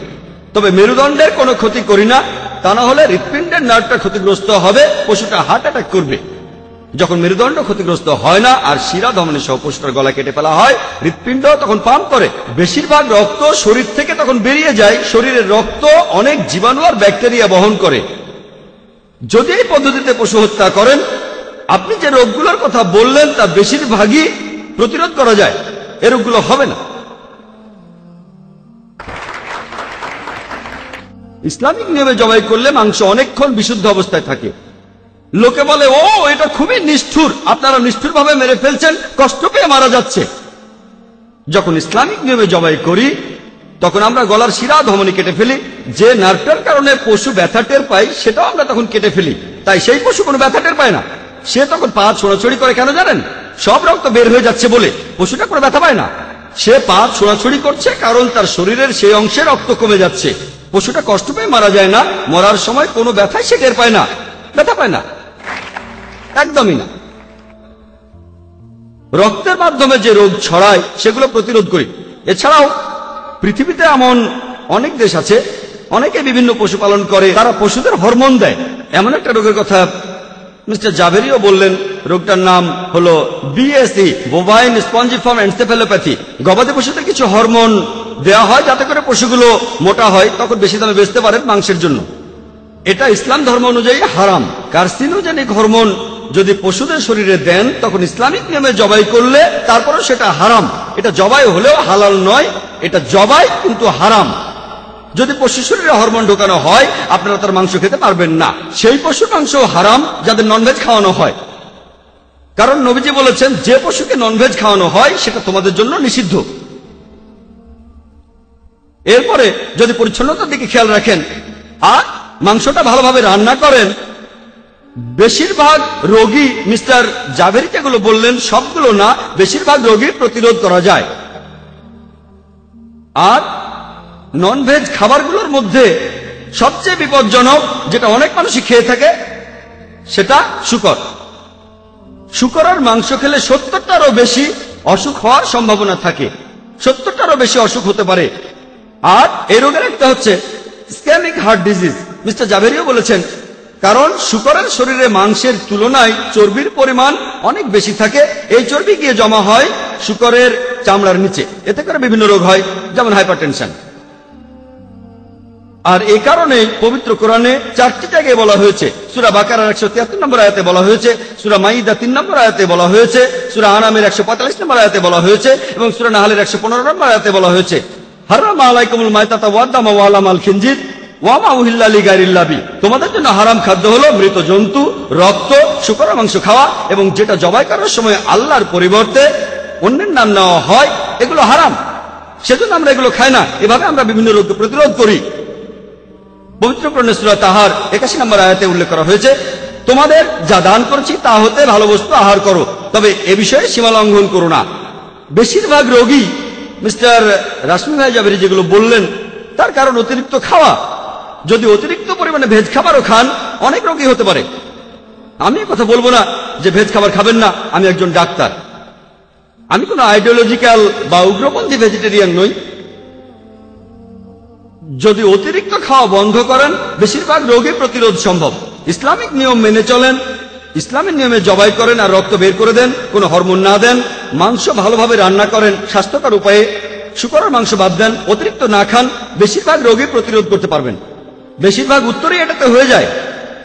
তবে মেরুদণ্ডের কোনো ক্ষতি করি না, তা না হলে হৃৎপিণ্ডের নার্ভটা ক্ষতিগ্রস্ত হবে, পশুটা হার্ট অ্যাটাক করবে। যখন মেরুদণ্ড ক্ষতিগ্রস্ত হয় না আর শিরা ধমনী সহ পশুটার গলা কেটে ফেলা হয়, হৃৎপিণ্ড তখন পাম্প করে, বেশিরভাগ রক্ত শরীর থেকে তখন বেরিয়ে যায়। শরীরের রক্ত অনেক জীবাণু আর ব্যাকটেরিয়া বহন করে। যদি এই পদ্ধতিতে পশু হত্যা করেন, আপনি যে রোগগুলোর কথা বললেন তার বেশিরভাগই প্রতিরোধ করা যায়, এ রোগগুলো হবে না। ইসলামিক নিয়মে জবাই করলে মাংস অনেকক্ষণ বিশুদ্ধ অবস্থায় থাকে। লোকে বলে ও এটা খুবই নিষ্ঠুর, আপনারা নিষ্ঠুর ভাবে মেরে ফেলছেন, কষ্ট পেয়ে মারা যাচ্ছে। যখন ইসলামিক নিয়মে জবাই করি তখন আমরা গলার শিরা ধমনী কেটে ফেলি, যে নার্ভটার কারণে পশু ব্যথা টের পায় সেটাও আমরা তখন কেটে ফেলি। তাই সেই পশু কোনো ব্যথা টের পায় না। সে তখন পা ছোড়াছড়ি করে, কেন জানেন? সব রক্ত বের হয়ে যাচ্ছে বলে। পশুটা কোনো ব্যথা পায় না, সে পা ছোড়াছড়ি করছে কারণ তার শরীরের সেই অংশে রক্ত কমে যাচ্ছে। পশুটা কষ্ট পেয়ে মারা যায় না, মরার সময় কোনো ব্যথাই সে টের পায় না, ব্যথা পায় না, একদমই না। রক্তের মাধ্যমে যে রোগ ছড়ায় সেগুলো প্রতিরোধ করি। এছাড়াও পৃথিবীতে এমন অনেক দেশ আছে, অনেকে বিভিন্ন পশু পালন করে, তারা পশুদের হরমোন দেয়। এমন একটা রোগের কথা মিস্টার জাভেরিও বললেন, রোগটার নাম হলো বিএসই, বোভাইন স্পঞ্জিফর্ম এনসেফ্যালোপ্যাথি। গবাদি পশুতে কিছু হরমোন দেওয়া হয় যাতে করে পশুগুলো মোটা হয়, তখন বেশি দামে বেচতে পারেন মাংসের জন্য। এটা ইসলাম ধর্ম অনুযায়ী হারাম। কার্সিনোজেনিক হরমোন যদি পশুদের শরীরে দেন তখন ইসলামিক নিয়মে জবাই করলে তারপরও সেটা হারাম। এটা জবাই হলেও হালাল নয়, এটা জবাই কিন্তু হারাম। যদি পশু শরীরে হরমোন ঢোকানো হয় আপনারা তার মাংস খেতে পারবেন না। সেই পশুর মাংস হারাম যাদের ননভেজ খাওয়ানো হয়, কারণ নবীজি বলেছেন যে পশুকে ননভেজ খাওয়ানো হয় সেটা তোমাদের জন্য নিষিদ্ধ। এরপরে যদি পরিচ্ছন্নতার দিকে খেয়াল রাখেন আর মাংসটা ভালোভাবে রান্না করেন বেশিরভাগ রোগী মিস্টার জাভেরি যেগুলো বললেন সবগুলো না, বেশিরভাগ রোগী প্রতিরোধ করা যায়। আর ননভেজ খাবারগুলোর মধ্যে সবচেয়ে বিপজ্জনক যেটা অনেক মানুষই খেয়ে থাকে সেটা শূকর। শূকরের মাংস খেলে 70টারও বেশি অসুখ হওয়ার সম্ভাবনা থাকে, 70টারও বেশি অসুখ হতে পারে। আর এই রোগের একটা হচ্ছে ইসকেমিক হার্ট ডিজিজ। মিস্টার জাভেরিও বলেছেন, কারণ শূকরের শরীরে মাংসের তুলনায় চর্বির পরিমাণ অনেক বেশি থাকে। এই চর্বি গিয়ে জমা হয় শূকরের চামড়ার নিচে, এতে করে বিভিন্ন রোগ হয়, যেমন হাইপারটেনশন। আর এই কারণে পবিত্র কোরআনে 4টি জায়গায় বলা হয়েছে, সূরা বাকারার 173 নম্বর আয়াতে বলা হয়েছে, সূরা মাইদা 3 নম্বর আয়াতে বলা হয়েছে, সূরা আনামের 145 নম্বর আয়াতে বলা হয়েছে এবং সূরা নাহলের 115 নম্বর আয়াতে বলা হয়েছে, হারামা আলাইকুমুল মাইতাতা ওয়াদ দামা ওয়া লাহমাল খিনজির ওয়া মা উহিল্লা লিগাইরিল্লাহ বিহি। তোমাদের জন্য হারাম খাদ্য হলো মৃত জন্তু, রক্ত, শূকরের মাংস খাওয়া এবং যেটা জবাই করার সময় আল্লাহর পরিবর্তে অন্যের নাম নেওয়া হয়, এগুলো হারাম। সেজন্য আমরা এগুলো খাই না। এভাবে আমরা বিভিন্ন রোগকে প্রতিরোধ করি। পবিত্র কোরআনে সূরা তাহার 81 নম্বর আয়াতে উল্লেখ করা হয়েছে, তোমাদের যা দান করেছি তা হতে ভালো বস্তু আহার করো, তবে এ বিষয়ে সীমা লঙ্ঘন করো না। বেশিরভাগ রোগী মিস্টার রাশমি ভাই জাভেরি যেগুলো বললেন তার কারণ অতিরিক্ত খাওয়া। যদি অতিরিক্ত পরিমাণে ভেজ খাবারও খান অনেক রোগী হতে পারে। আমি কথা বলবো না যে ভেজ খাবার খাবেন না, আমি একজন ডাক্তার, আমি কোনো আইডিওলজিক্যাল বা উগ্রপন্থী ভেজিটেরিয়ান নই। যদি অতিরিক্ত খাওয়া বন্ধ করেন বেশিরভাগ রোগী প্রতিরোধ সম্ভব। ইসলামিক নিয়ম মেনে চলেন, ইসলামের নিয়মে জবাই করেন আর রক্ত বের করে দেন, কোনো হরমোন না দেন, মাংস ভালোভাবে রান্না করেন স্বাস্থ্যকর উপায়ে, শূকরের মাংস বাদ দেন, অতিরিক্ত না খান, বেশিরভাগ রোগী প্রতিরোধ করতে পারবেন। বেশিরভাগ উত্তরই এটাতে হয়ে যায়।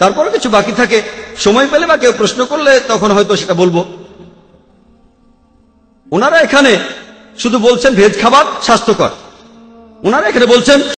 তারপরে কিছু বাকি থাকে, সময় পেলে বা কেউ প্রশ্ন করলে তখন হয়তো সেটা বলবো। ওনারা এখানে শুধু বলছেন ভেজ খাবার স্বাস্থ্যকর, ওনারা এখানে বলছেন